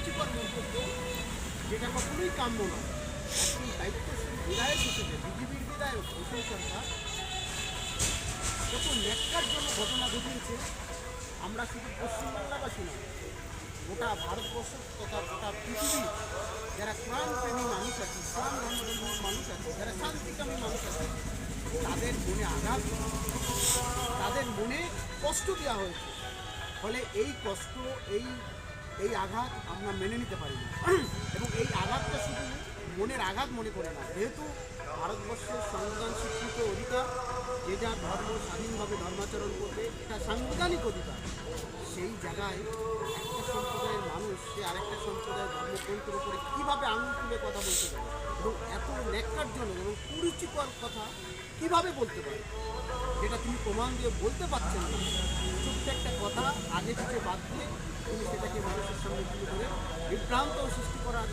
কুরুচিকর মন্তব্য, যেটা কখনোই কাম্য নয়। একজন দায়িত্বশীল বিধায়ক হিসেবে বিজেপির বিধায়ক অসীম সরকার কত ন্যাক্কারজনক ঘটনা ঘটিয়েছে, আমরা শুধু পশ্চিমবাংলাবাসী নয়, গোটা ভারতবর্ষ তথা গোটা পৃথিবীর যারা কোরআনপ্রেমী মানুষ আছে, ইসলাম ধর্মাবলম্বী মানুষ আছে, যারা শান্তিকামী মানুষ আছে, তাদের মনে আঘাত, তাদের মনে কষ্ট দেওয়া হয়েছে। ফলে এই কষ্ট, এই আঘাত আমরা মেনে নিতে পারি না। এবং এই আঘাতটা শুধু মনের আঘাত মনে করে না, যেহেতু ভারতবর্ষের সংবিধান স্বীকৃত অধিকার, যে যার ধর্ম স্বাধীনভাবে ধর্মাচরণ করবে, এটা সাংবিধানিক অধিকার। সেই জায়গায় একটা সম্প্রদায়ের মানুষ সে আরেকটা সম্প্রদায়ের ধর্মগ্রন্থের উপরে কীভাবে আঙুল তুলে কথা বলতে পারে এবং এত ন্যাক্কারজনক এবং কুরুচিকর কথা কীভাবে বলতে পারে, যেটা তিনি প্রমাণ দিয়ে বলতে পারছেন না। ছোট্ট একটা কথা আগে পিছিয়ে বাদ দিয়ে তিনি সেটাকে মানুষের সামনে তুলে ধরে বিভ্রান্ত সৃষ্টি করার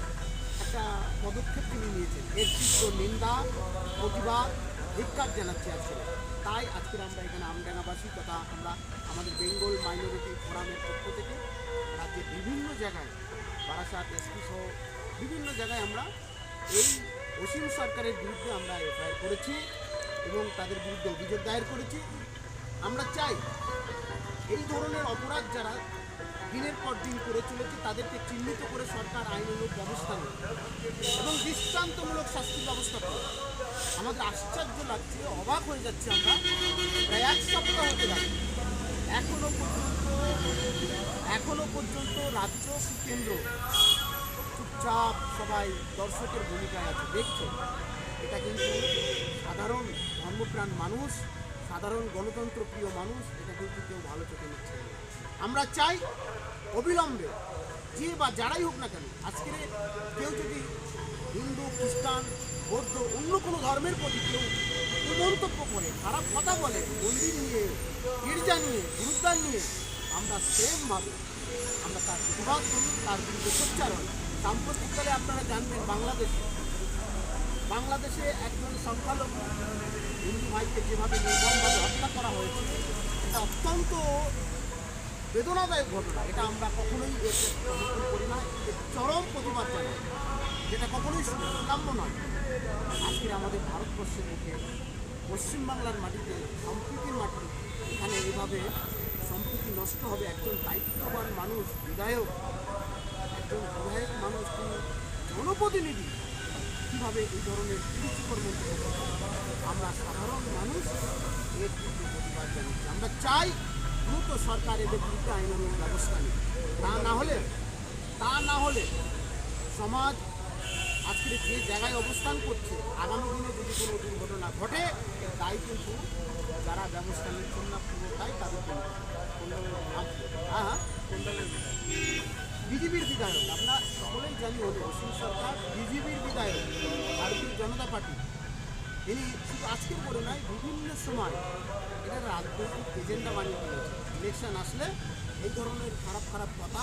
একটা পদক্ষেপ তিনি নিয়েছেন। এর তীব্র নিন্দা, প্রতিবাদ, ধিক্কার জানাচ্ছি আজকে। তাই আজকের আমরা এখানে আমডাঙ্গাবাসী তথা আমরা আমাদের বেঙ্গল মাইনরিটি ফোরামের পক্ষ থেকে রাজ্যের বিভিন্ন জায়গায়, বারাসাত, এসপি সহ বিভিন্ন জায়গায় আমরা এই অসীম সরকারের বিরুদ্ধে আমরা এফআইআর করেছি এবং তাদের বিরুদ্ধে অভিযোগ দায়ের করেছি। আমরা চাই এই ধরনের অপরাধ যারা দিনের পর দিন করে চলেছে তাদেরকে চিহ্নিত করে সরকার আইনানুগ ব্যবস্থা নেয় এবং দৃষ্টান্তমূলক শাস্তির ব্যবস্থা করে। আমাদের আশ্চর্য লাগছে, অবাক হয়ে যাচ্ছে, আমরা প্রায় এক সপ্তাহ হতে যাচ্ছে এখনো পর্যন্ত রাজ্য কেন্দ্র চুপচাপ সবাই দর্শকের ভূমিকায় আছে, দেখছে। এটা কিন্তু সাধারণ ধর্মপ্রাণ মানুষ, সাধারণ গণতন্ত্র প্রিয় মানুষ এটা কিন্তু কেউ ভালো চোখে নিচ্ছে। আমরা চাই অবিলম্বে যে বা যারাই হোক না কেন, আজকের কেউ যদি হিন্দু, খ্রিস্টান, বৌদ্ধ, অন্য কোনো ধর্মের প্রতি কেউ কুমন্তব্য করে, খারাপ কথা বলে, মন্দির নিয়ে, গির্জা নিয়ে, গুরুদ্বার নিয়ে, আমরা সেমভাবে আমরা তার প্রতিবাদ করি, তার বিরুদ্ধে সোচ্চার হই। সাম্প্রতিককালে আপনারা জানবেন বাংলাদেশে একজন সংখ্যালঘু হিন্দু ভাইকে যেভাবে নির্মমভাবে হত্যা করা হয়েছে, এটা অত্যন্ত বেদনাদায়ক ঘটনা। এটা আমরা কখনোই সমর্থন করি না, চরম প্রতিবাদ জানাই, যেটা কখনোই কাম্য নয়। আজকে আমাদের ভারতবর্ষের মুখে, পশ্চিমবাংলার মাটিতে, সম্প্রীতির মাটি, এখানে এভাবে সম্প্রীতি নষ্ট হবে। একজন দায়িত্ববান মানুষ, একজন বিধায়ক মানুষ, তিনি জনপ্রতিনিধি, কীভাবে এই ধরনের কুরুচিকর মন্তব্য করে? আমরা সাধারণ মানুষ এর বিরুদ্ধে প্রতিবাদ জানাচ্ছি। আমরা চাই দ্রুত সরকার এদের বিরুদ্ধে আইনানুগ ব্যবস্থা নেই। তা না হলে সমাজ আজকের যে জায়গায় অবস্থান করছে, আগামী দিনে যদি কোনো দুর্ঘটনা ঘটে, তাই কিন্তু যারা ব্যবস্থা নিচ্ছেন না পুরোটাই তাদেরকে বিজেপির বিধায়ক, আমরা সকলেই জানি হলে অসীম সরকার বিজেপির বিধায়ক, ভারতীয় জনতা পার্টি। তিনি শুধু আজকের করে নয়, বিভিন্ন সময় এটা রাজনৈতিক এজেন্ডা বানিয়ে ফেলেছে। ইলেকশন আসলে এই ধরনের খারাপ কথা,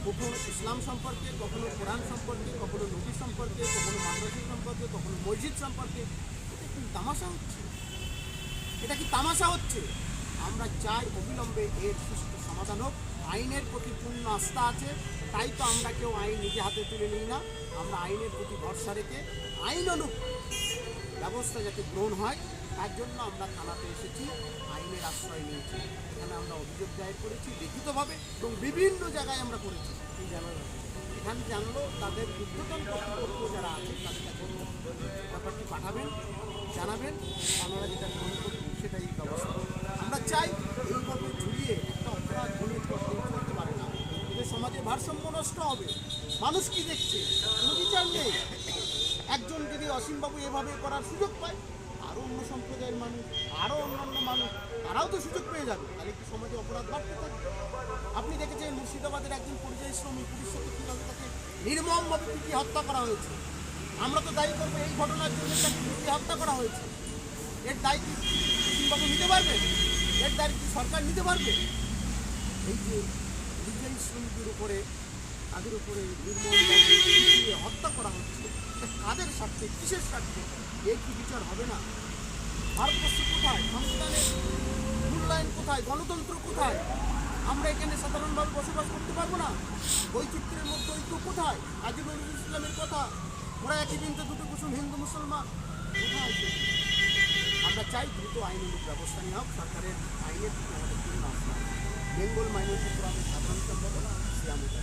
কখনো ইসলাম সম্পর্কে, কখনো কোরআন সম্পর্কে, কখনো নবী সম্পর্কে, কখনো মাদ্রাসা সম্পর্কে, কখনো মসজিদ সম্পর্কে, এটা কি তামাশা হচ্ছে? আমরা চাই অবিলম্বে এর সুষ্ঠু সমাধান হোক। আইনের প্রতি পূর্ণ আস্থা আছে, তাই তো আমরা কেউ আইন নিজে হাতে তুলে নিই না। আমরা আইনের প্রতি ভরসা রেখে আইনানুগ ব্যবস্থা যাতে গ্রহণ হয়, তার জন্য আমরা থানাতে এসেছি, আইনের আশ্রয় নিয়েছি। এখানে আমরা অভিযোগ দায়ের করেছি লিখিতভাবে এবং বিভিন্ন জায়গায় আমরা করেছি। এখানে জানলো তাদের ঊর্ধ্বতন কর্তৃপক্ষ যারা আছে তাদের কাছে ব্যাপারটি পাঠাবেন, জানাবেন, আপনারা যেটা গ্রহণ করবেন সেটাই ব্যবস্থা। আমরা চাই এইভাবে ঝুলিয়ে একটা অপরাধ চলতে পারে না, এদের সমাজে ভারসাম্য নষ্ট হবে। মানুষ কি দেখছে? কোনো বিচার নেই। একজন যদি অসীমবাবু এভাবে করার সুযোগ পায়, আরও অন্য সম্প্রদায়ের মানুষ, আরও অন্যান্য মানুষ, তারাও তো সুযোগ পেয়ে যাবে। তাহলে কি সমাজে অপরাধ বাড়তে থাকবে? আপনি দেখেছেন মুর্শিদাবাদের একজন পরিযায়ী শ্রমিক, পুলিশ সাথে কীভাবে তাকে নির্মমভাবে পিটিয়ে হত্যা করা হয়েছে। আমরা তো দায়ী করবো এই ঘটনার জন্য তাকে পিটিয়ে হত্যা করা হয়েছে। এর দায়ী কি অসীমবাবু নিতে পারবেন? এর দায়ী কি সরকার নিতে পারবে? এই যে পরিযায়ী শ্রমিকদের উপরে, তাদের উপরে নির্মমভাবে পিটিয়ে হত্যা করা হচ্ছে, কাদের স্বার্থে, কিসের স্বার্থে? এই কি বিচার হবে না? ভারতবর্ষ কোথায়? সংবিধানের মূল্যায়ন কোথায়? গণতন্ত্র কোথায়? আমরা এখানে সাধারণভাবে বসবাস করতে পারবো না? বৈচিত্র্যের মধ্যে ঐক্য কোথায়? আজি নজরুল ইসলামের কথা, ওরা একই বিন্দু দুটো কুসুম হিন্দু মুসলমান, কোথায় সেটা? আমরা চাই দ্রুত আইনানুগ ব্যবস্থা নেওয়া হোক, সরকারের আইনের দিকে আমাদের পূর্ণ আসা। বেঙ্গল মাইনরিটি ফোরামের সাধারণ সম্পাদক শ্রী আমুদা।